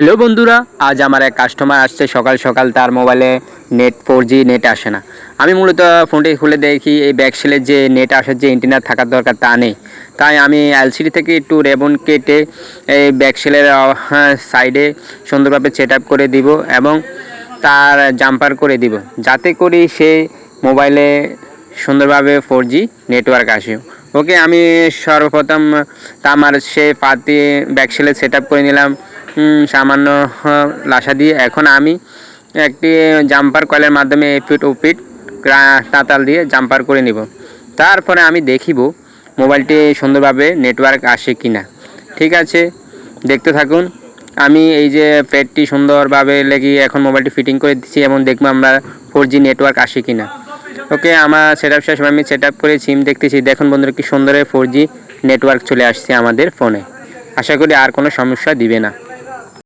Hello বন্ধুরা, আজ আমার এক কাস্টমার আসছে সকাল সকাল। তার মোবাইলে নেট 4G নেট আসে না। আমি মূলত ফোনটি খুলে দেখি এই ব্যাকসেলের যে নেট আসার যে এন্টিনা থাকার দরকার তা নেই। তাই আমি এলসিডি থেকে একটু রেবন কেটে এই ব্যাকসেলের সাইডে সুন্দরভাবে সেট আপ করে দিব এবং তার জাম্পার করে দিব, যাতে করে সে মোবাইলে সুন্দরভাবে 4G নেটওয়ার্ক আসে। ওকে, আমি সর্বপ্রথম আমার সে পাতি ব্যাকসেলে সেট আপ করে নিলাম সামান্য লাসা দিয়ে। এখন আমি একটি জাম্পার কয়েলের মাধ্যমে এপিট ওপিট তাতাল দিয়ে জাম্পার করে নিব। তারপরে আমি দেখিব মোবাইলটি সুন্দরভাবে নেটওয়ার্ক আসে কিনা। ঠিক আছে, দেখতে থাকুন। আমি এই যে প্যাডটি সুন্দরভাবে লাগিয়ে এখন মোবাইলটি ফিটিং করে দিচ্ছি এবং দেখবো আমরা 4G নেটওয়ার্ক আসে কিনা। ওকে, আমার সেট আপ শেষ। আমি সেট আপ করে সিম দেখতেছি। দেখুন বন্ধুরা, কি সুন্দর 4G নেটওয়ার্ক চলে আসছে আমাদের ফোনে। আশা করি আর কোনো সমস্যা দিবে না।